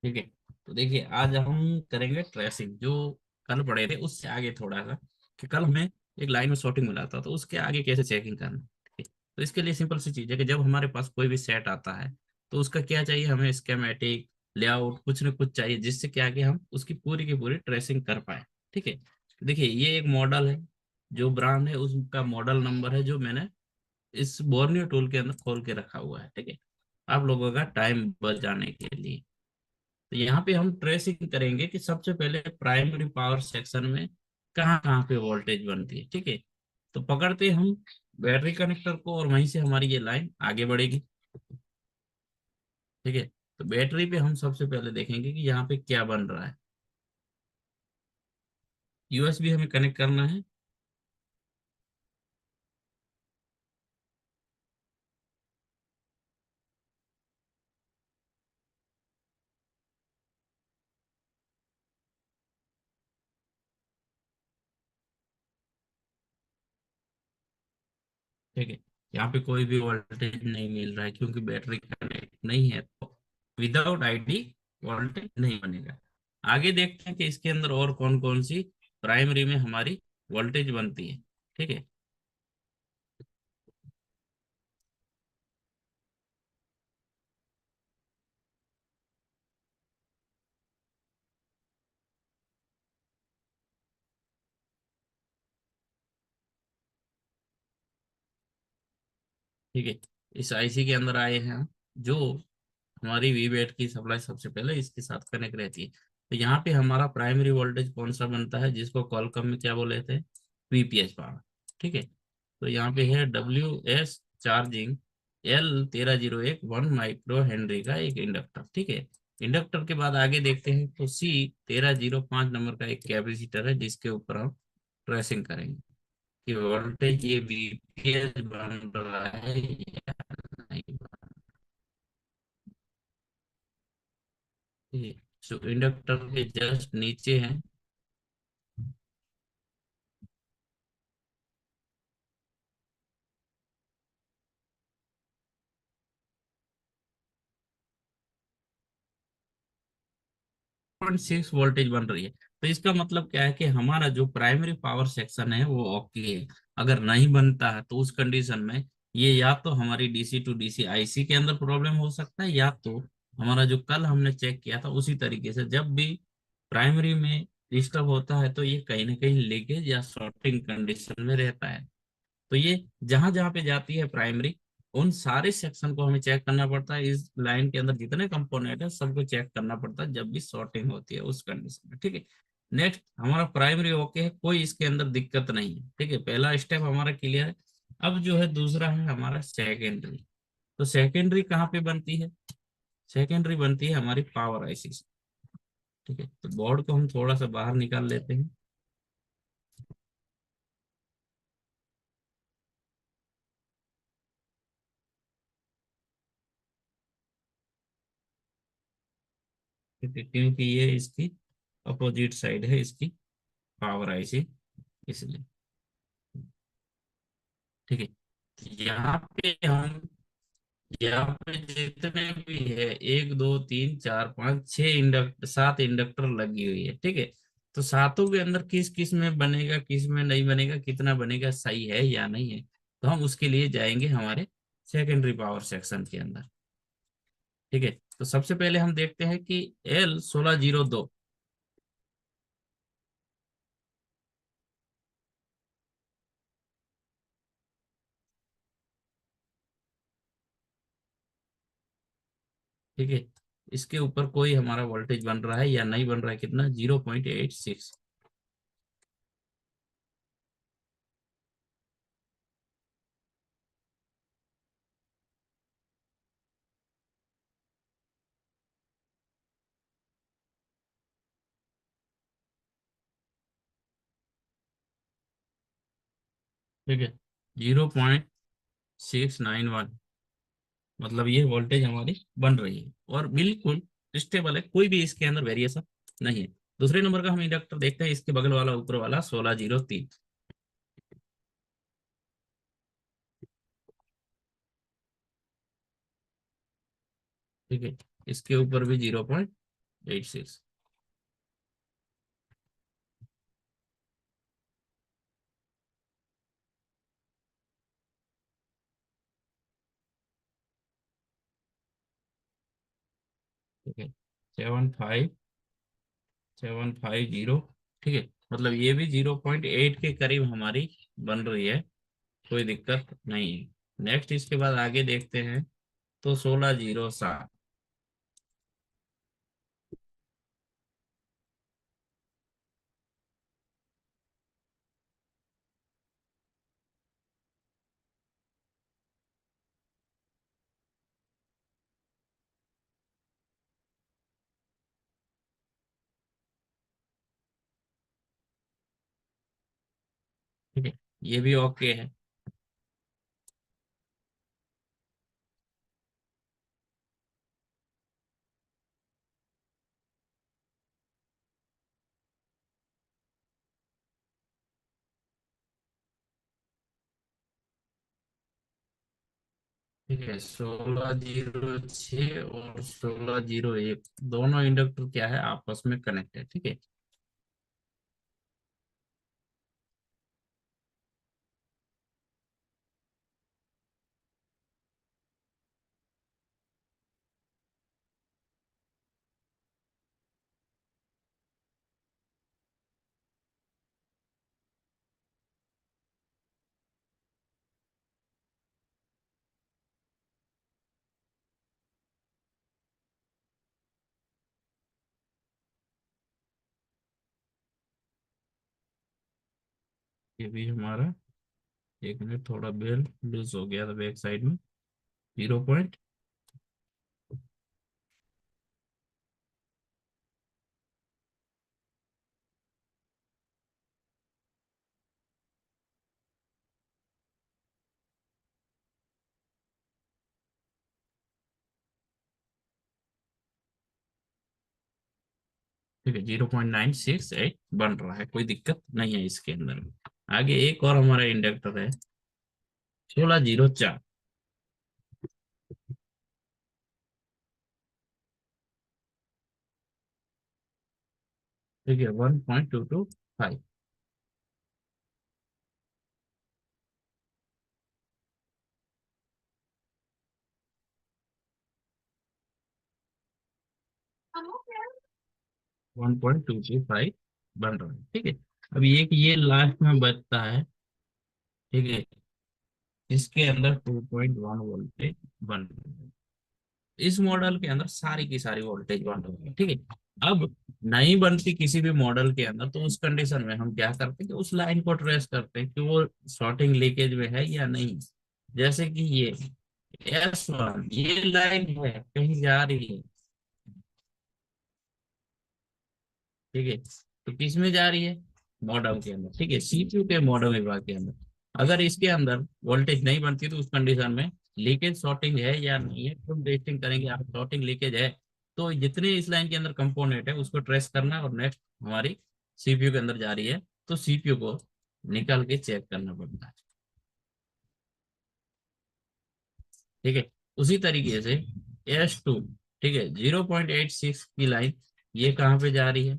ठीक है। तो देखिए आज हम करेंगे ट्रेसिंग, जो कल पढ़े थे उससे आगे थोड़ा सा, कि कल हमें एक लाइन में सॉर्टिंग मिला था तो उसके आगे कैसे चेकिंग करना। ठीक है। तो इसके लिए सिंपल सी चीज है कि जब हमारे पास कोई भी सेट आता है तो उसका क्या चाहिए, हमें स्केमेटिक लेआउट कुछ न कुछ चाहिए, जिससे क्या आगे हम उसकी पूरी की पूरी ट्रेसिंग कर पाए। ठीक है। देखिए ये एक मॉडल है, जो ब्रांड है उसका मॉडल नंबर है, जो मैंने इस बोर्नियो टूल के अंदर खोल के रखा हुआ है। ठीक है, आप लोगों का टाइम बचाने के लिए। तो यहाँ पे हम ट्रेसिंग करेंगे कि सबसे पहले प्राइमरी पावर सेक्शन में कहाँ कहाँ पे वोल्टेज बनती है। ठीक है। तो पकड़ते हम बैटरी कनेक्टर को और वहीं से हमारी ये लाइन आगे बढ़ेगी। ठीक है। तो बैटरी पे हम सबसे पहले देखेंगे कि यहाँ पे क्या बन रहा है। यूएसबी हमें कनेक्ट करना है। ठीक है। यहाँ पे कोई भी वोल्टेज नहीं मिल रहा है क्योंकि बैटरी कनेक्ट नहीं है, तो विदाउट आईडी वोल्टेज नहीं बनेगा। आगे देखते हैं कि इसके अंदर और कौन कौन सी प्राइमरी में हमारी वोल्टेज बनती है। ठीक है। ठीक है। इस आईसी के अंदर आए हैं हम, जो हमारी वी बैट की सप्लाई सबसे पहले इसके साथ कनेक्ट रहती है। तो यहाँ पे हमारा प्राइमरी वोल्टेज कौन सा बनता है, जिसको कॉलकम में क्या बोले थे, वीपीएच पावर। ठीक है। तो यहाँ पे है W S charging L1301 1 micro Henry का एक इंडक्टर। ठीक है। इंडक्टर के बाद आगे देखते हैं तो C1305 नंबर का एक कैपेसिटर है, जिसके ऊपर हम ट्रेसिंग करेंगे कि वोल्टेज ये वीपीएच बन रहा है या नहीं। ठीक है। जो इंडक्टर के जस्ट नीचे है। 0.6 वोल्टेज बन रही है। तो इसका मतलब क्या है कि हमारा जो प्राइमरी पावर सेक्शन है वो ओके है। अगर नहीं बनता है तो उस कंडीशन में ये या तो हमारी डीसी टू डीसी आईसी के अंदर प्रॉब्लम हो सकता है, या तो हमारा जो कल हमने चेक किया था उसी तरीके से जब भी प्राइमरी में डिस्टर्ब होता है तो ये कहीं ना कहीं लीकेज या शॉर्टिंग कंडीशन में रहता है। तो ये जहां जहां पे जाती है प्राइमरी, उन सारे सेक्शन को हमें चेक करना पड़ता है। इस लाइन के अंदर जितने कंपोनेंट है सबको चेक करना पड़ता है जब भी सॉर्टिंग होती है उस कंडीशन में। ठीक है। नेक्स्ट हमारा प्राइमरी ओके है, कोई इसके अंदर दिक्कत नहीं है। ठीक है, पहला स्टेप हमारा क्लियर है। अब जो है दूसरा है हमारा सेकेंडरी। तो सेकेंडरी कहाँ पे बनती है, सेकेंडरी बनती है हमारी पावर आईसी से। ठीक है। तो बोर्ड को हम थोड़ा सा बाहर निकाल लेते हैं। ठीक है, क्योंकि ये इसकी अपोजिट साइड है इसकी पावर आईसी, इसलिए। ठीक है। यहाँ पे हम, यहाँ पे जितने भी है 1 2 3 4 5 6 इंडक्टर, 7 इंडक्टर लगी हुई है। ठीक है। तो सातों के अंदर किस किस में बनेगा किस में नहीं बनेगा, कितना बनेगा, सही है या नहीं है, तो हम उसके लिए जाएंगे हमारे सेकेंडरी पावर सेक्शन के अंदर। ठीक है। तो सबसे पहले हम देखते हैं कि L1602। ठीक है। इसके ऊपर कोई हमारा वोल्टेज बन रहा है या नहीं बन रहा है, कितना, 0.86। ठीक है। 0.691, मतलब ये वोल्टेज हमारी बन रही है और बिल्कुल स्टेबल है, कोई भी इसके अंदर वेरिएशन नहीं है। दूसरे नंबर का हम इंडक्टर देखते हैं, इसके बगल वाला ऊपर वाला 1603। ठीक है। इसके ऊपर भी 0.86 86। ठीक है, 75 75 0। ठीक है, मतलब ये भी 0.8 के करीब हमारी बन रही है, कोई दिक्कत नहीं है। नेक्स्ट इसके बाद आगे देखते हैं, तो 16 0 7। ठीक है, ये भी ओके है। ठीक है, 16 0 6 और 16 0 1 दोनों इंडक्टर क्या है, आपस में कनेक्ट है। ठीक है। ये भी हमारा, एक मिनट, थोड़ा बेल लूज हो गया था बैक साइड में। 0 पॉइंट। ठीक है, 0.968 बन रहा है, कोई दिक्कत नहीं है इसके अंदर। आगे एक और हमारा इंडक्टर है, 16 0 4। ठीक है, 1.225। 1.225 बन रहा है। ठीक है, अब ये लास्ट में बचता है। ठीक है, इसके अंदर 2.1 वोल्टेज बन रही है। इस मॉडल के अंदर सारी की सारी वोल्टेज बन रही है। ठीक है, अब नहीं बनती किसी भी मॉडल के अंदर, तो उस कंडीशन में हम क्या करते हैं कि उस लाइन को ट्रेस करते हैं कि वो शॉर्टिंग लीकेज में है या नहीं। जैसे कि ये S1, ये लाइन है कहीं जा रही है। ठीक है, तो किस में जा रही है, मॉडल के अंदर। ठीक है, CPU के मॉडल विभाग के अंदर। अगर इसके अंदर वोल्टेज नहीं बनती, तो उस कंडीशन में लीकेज शॉर्टिंग है या नहीं है, तो टेस्टिंग करेंगे। आप शॉर्टिंग लीकेज है, तो जितने इस लाइन के अंदर कंपोनेंट है उसको ट्रेस करना है, और नेक्स्ट हमारी CPU के अंदर जा रही है, तो CPU को निकाल के चेक करना पड़ता है। ठीक है, उसी तरीके से S2। ठीक है, 0.86 की लाइन, ये कहाँ पे जा रही है।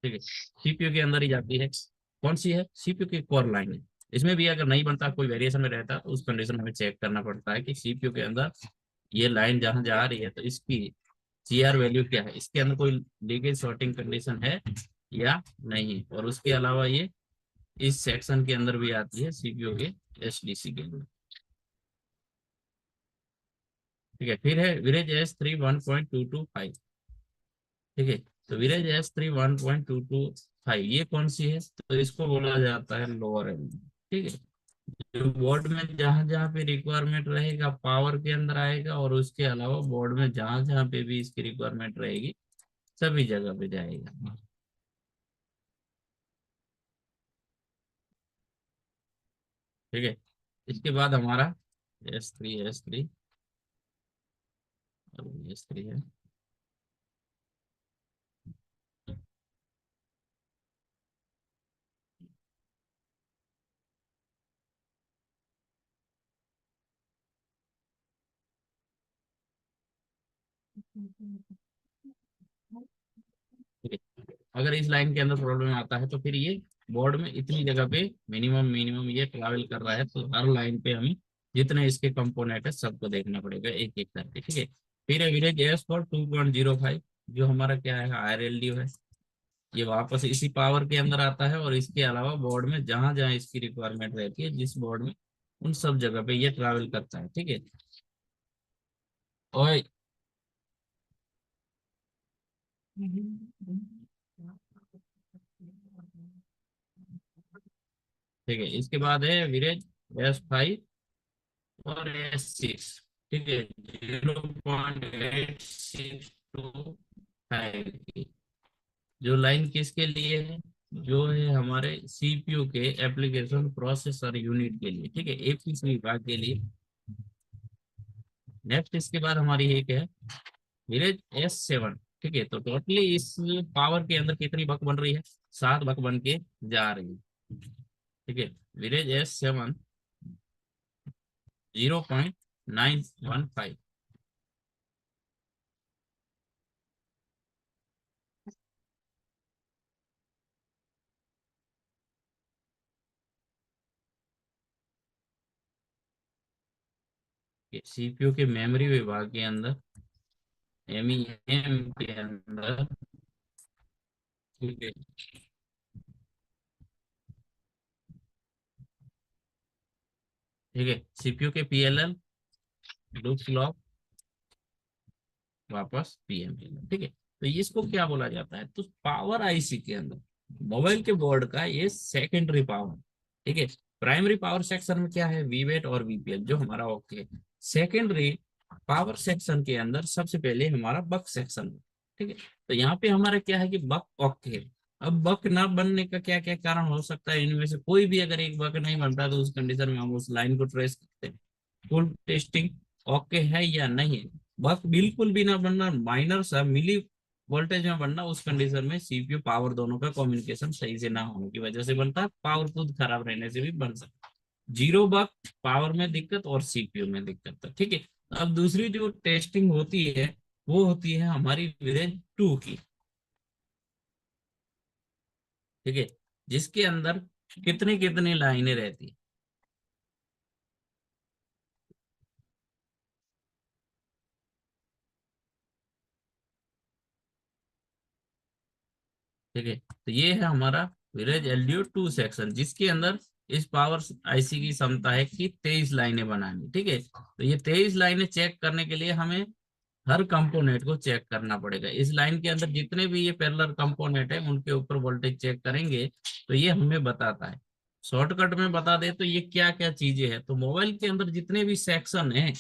ठीक है, CPU के अंदर ही जाती है। कौन सी है, CPU की कोर लाइन है। इसमें भी अगर नहीं बनता, कोई वेरिएशन में रहता, तो उस कंडीशन में हमें चेक करना पड़ता है कि CPU के अंदर ये लाइन जहाँ जा रही है, तो इसकी CR वैल्यू क्या है, इसके अंदर कोई लीकेज शॉर्टिंग कंडीशन है या नहीं। और उसके अलावा ये इस सेक्शन के अंदर भी आती है, CPU के SDC के अंदर। ठीक है, फिर है विरेज S3 1.225। ठीक है, तो विरेज S3 1.225 ये कौन सी है, तो इसको बोला जाता है लोअर एंड। ठीक है, जो बोर्ड में जहां जहां पे रिक्वायरमेंट रहेगा पावर के अंदर आएगा, और उसके अलावा बोर्ड में जहां जहां पे भी इसकी रिक्वायरमेंट रहेगी सभी जगह पे जाएगा। ठीक है, इसके बाद हमारा S3 और S3 है। ठीक है, अगर इस लाइन के अंदर प्रॉब्लम आता है तो फिर ये बोर्ड में इतनी जगह पे मिनिमम मिनिमम ये ट्रैवल कर रहा है, तो हर लाइन पे हमें जितने इसके कंपोनेंट है सबको देखना पड़ेगा एक एक करके। ठीक है, फिर है विलेज एस फॉर 2.05, जो हमारा क्या है RLDO है, ये वापस इसी पावर के अंदर आता है, और इसके अलावा बोर्ड में जहां जहां इसकी रिक्वायरमेंट रहती है जिस बोर्ड में, उन सब जगह पे ये ट्रैवल करता है। ठीक है, और ठीक है, इसके बाद है विलेज S5 और S6। ठीक है, 0.862 की जो लाइन किसके लिए है, जो है हमारे CPU के एप्लीकेशन प्रोसेसर यूनिट के लिए। ठीक है, APC विभाग के लिए। नेक्स्ट इसके बाद हमारी एक है विलेज S7। ठीक है, तो टोटली इस पावर के अंदर कितनी बक बन रही है, 7 बक बन के जा रही है। ठीक है, विलेज S7 0.915। CPU के मेमोरी विभाग के अंदर, MEM के अंदर। ठीक है, ठीक है, CPU के PLL लूप क्लॉक वापस PM। ठीक है, तो इसको क्या बोला जाता है, तो पावर IC के अंदर मोबाइल के बोर्ड का ये सेकेंडरी पावर। ठीक है, प्राइमरी पावर सेक्शन में क्या है, VWAT और VPL जो हमारा ओके। सेकेंडरी पावर सेक्शन के अंदर सबसे पहले हमारा बक सेक्शन है। ठीक है, तो यहाँ पे हमारा क्या है कि बक ओके है। अब बक ना बनने का क्या क्या कारण हो सकता है, इनमें से कोई भी अगर एक बक नहीं बनता तो उस कंडीशन में हम उस लाइन को ट्रेस करते हैं, फुल टेस्टिंग ओके है या नहीं। बस बिल्कुल भी ना बनना, माइनर सा मिली वोल्टेज में बनना, उस कंडीशन में CPU पावर दोनों का कम्युनिकेशन सही से ना होने की वजह से बनता है, पावर खुद खराब रहने से भी बन सकता है। जीरो बग पावर में दिक्कत और CPU में दिक्कत है। ठीक है, अब दूसरी जो टेस्टिंग होती है वो होती है हमारी विलेज 2 की। ठीक है, जिसके अंदर कितनी कितनी लाइनें रहती है। ठीक है, तो ये है हमारा विलेज LDO 2 सेक्शन, जिसके अंदर इस पावर IC की क्षमता है कि 23 लाइनें बनानी। ठीक है, तो ये 23 लाइनें चेक करने के लिए हमें हर कंपोनेंट को चेक करना पड़ेगा। इस लाइन के अंदर जितने भी ये पैरेलल कंपोनेंट है उनके ऊपर वोल्टेज चेक करेंगे तो ये हमें बताता है। शॉर्टकट में बता दे तो ये क्या क्या चीजें हैं, तो मोबाइल के अंदर जितने भी सेक्शन है,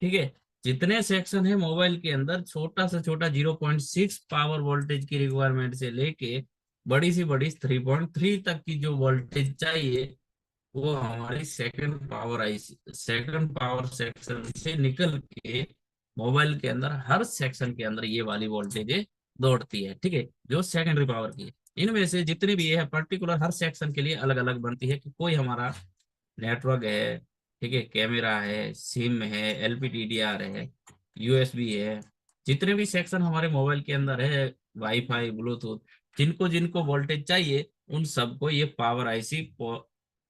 ठीक है, जितने सेक्शन है मोबाइल के अंदर, छोटा से छोटा 0.6 पावर वोल्टेज की रिक्वायरमेंट से लेके बड़ी सी बड़ी 3.3 तक की जो वोल्टेज चाहिए, वो हमारी सेकंड पावर सेक्शन से निकल के मोबाइल के अंदर हर सेक्शन के अंदर ये वाली वोल्टेज दौड़ती है। ठीक है, जो सेकेंडरी पावर की है, इनमें से जितनी भी है पर्टिकुलर हर सेक्शन के लिए अलग अलग बनती है, कि कोई हमारा नेटवर्क है, ठीक है, कैमरा है, सिम है, LPDDR है, USB है, जितने भी सेक्शन हमारे मोबाइल के अंदर है, वाईफाई ब्लूटूथ, जिनको जिनको वोल्टेज चाहिए उन सबको ये पावर IC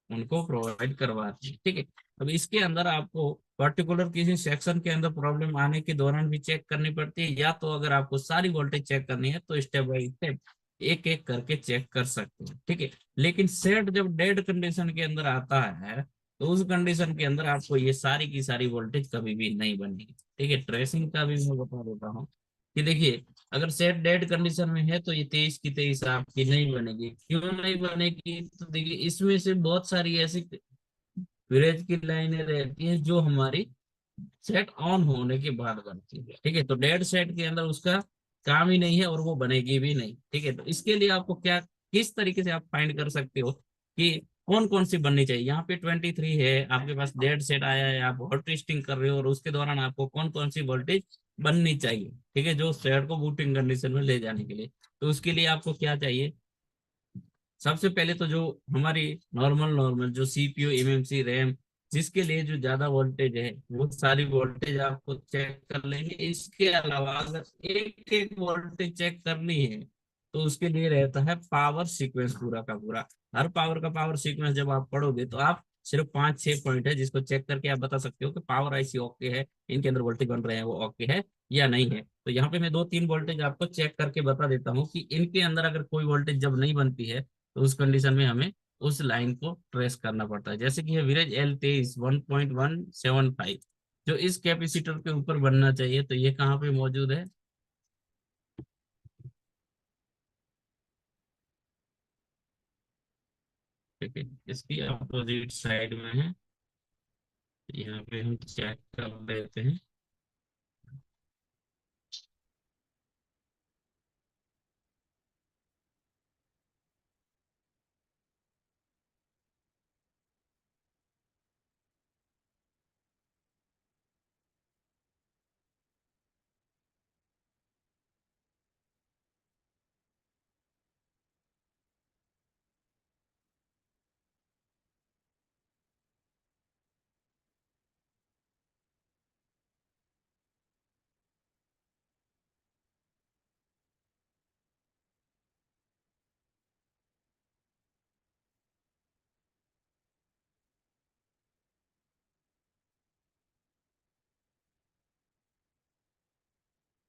उनको प्रोवाइड करवाती है। ठीक है, अब इसके अंदर आपको पर्टिकुलर किसी सेक्शन के अंदर प्रॉब्लम आने के दौरान भी चेक करनी पड़ती है, या तो अगर आपको सारी वोल्टेज चेक करनी है तो स्टेप बाय स्टेप एक एक करके चेक कर सकते हैं। ठीक है, लेकिन सेट जब डेड कंडीशन के अंदर आता है तो उस कंडीशन के अंदर आपको ये सारी की सारी वोल्टेज कभी भी नहीं बनेगी। ठीक है, ट्रेसिंग का भी मैं बता देता हूँ कि देखिए, अगर सेट डेड कंडीशन में है तो ये 23 की 23 आपकी नहीं बनेगी। क्यों नहीं बनेगी, तो देखिए इसमें से बहुत सारी ऐसी विलेज की लाइनें रहती हैं जो हमारी सेट ऑन होने के बाद बनती है। ठीक है, तो डेड सेट के अंदर उसका काम ही नहीं है और वो बनेगी भी नहीं। ठीक है, तो इसके लिए आपको क्या, किस तरीके से आप फाइंड कर सकते हो कि कौन कौन सी बननी चाहिए। यहाँ पे 23 है आपके पास, डेड सेट आया है, आप हॉट टेस्टिंग कर रहे हो, और उसके दौरान आपको कौन कौन सी वोल्टेज बननी चाहिए, ठीक है, जो सेट को बूटिंग कंडीशन में ले जाने के लिए। तो उसके लिए आपको क्या चाहिए, सबसे पहले तो जो हमारी नॉर्मल नॉर्मल जो CPU MMC रैम जिसके लिए जो ज्यादा वोल्टेज है वो सारी वोल्टेज आपको चेक कर लेंगे। इसके अलावा अगर एक एक वोल्टेज चेक करनी है तो उसके लिए रहता है पावर सीक्वेंस पूरा का पूरा। हर पावर का पावर सीक्वेंस जब आप पढ़ोगे तो आप सिर्फ 5-6 पॉइंट है जिसको चेक करके आप बता सकते हो कि पावर आईसी ओके है, इनके अंदर वोल्टेज बन रहे हैं वो ओके है या नहीं है। तो यहाँ पे मैं 2-3 वोल्टेज आपको चेक करके बता देता हूँ कि इनके अंदर अगर कोई वोल्टेज जब नहीं बनती है तो उस कंडीशन में हमें उस लाइन को ट्रेस करना पड़ता है। जैसे कि है विरेज L23 1.175, जो इस कैपेसिटर के ऊपर बनना चाहिए, तो ये कहाँ पे मौजूद है? ठीक है, इसकी अपोजिट साइड में है। यहाँ पे हम चेक कर लेते हैं।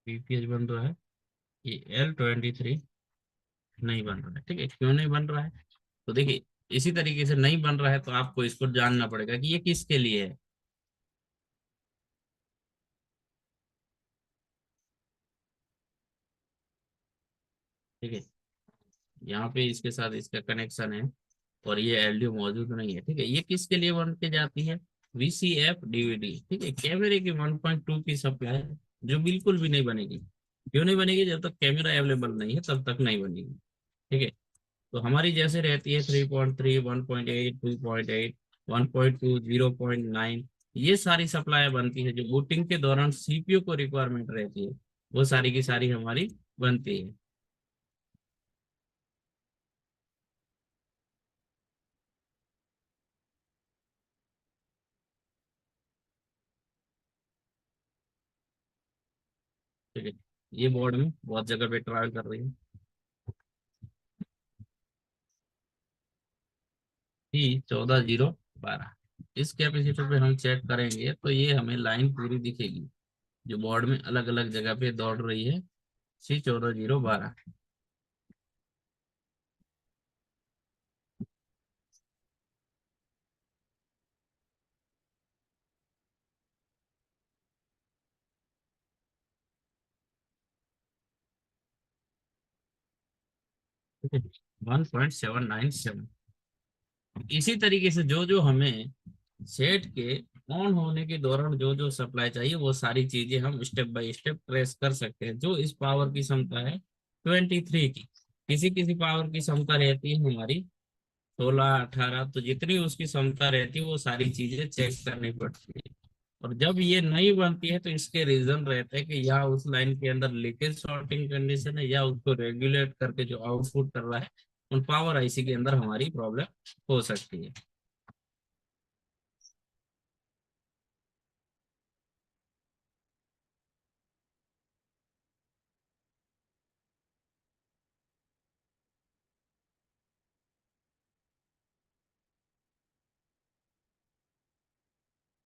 पीपीएच बन रहा है, ये L23 नहीं बन रहा है। ठीक है, क्यों नहीं बन रहा है? तो देखिए, इसी तरीके से नहीं बन रहा है तो आपको इसको जानना पड़ेगा कि ये किसके लिए है। ठीक है, यहाँ पे इसके साथ इसका कनेक्शन है और ये एलडीओ मौजूद नहीं है। ठीक है, ये किसके लिए बन के जाती है? VCF DVD. ठीक है, कैमरे की 1.2 की सप्लाई, जो बिल्कुल भी नहीं बनेगी। क्यों नहीं बनेगी? जब तक कैमरा अवेलेबल नहीं है तब तक नहीं बनेगी। ठीक है, तो हमारी जैसे रहती है 3.3, 1.8, 2.8, 1.2, 0.9, ये सारी सप्लाई बनती है जो बूटिंग के दौरान सीपीयू को रिक्वायरमेंट रहती है, वो सारी की सारी हमारी बनती है। ठीक है, ये बोर्ड में बहुत जगह पे ट्रायल कर रही है। P14012, इस कैपेसिटर पे हम चेक करेंगे तो ये हमें लाइन पूरी दिखेगी जो बोर्ड में अलग अलग जगह पे दौड़ रही है। C14012। 1.797। इसी तरीके से जो जो हमें सेट के ऑन होने के दौरान जो जो सप्लाई चाहिए वो सारी चीजें हम स्टेप बाय स्टेप ट्रेस कर सकते हैं। जो इस पावर की क्षमता है 23 की, किसी किसी पावर की क्षमता रहती है हमारी 16-18, तो जितनी उसकी क्षमता रहती है वो सारी चीजें चेक करनी पड़ती है। और जब ये नहीं बनती है तो इसके रीजन रहते हैं कि या उस लाइन के अंदर लीकेज शॉर्टिंग कंडीशन है, या उसको रेगुलेट करके जो आउटपुट कर रहा है उन पावर आईसी के अंदर हमारी प्रॉब्लम हो सकती है।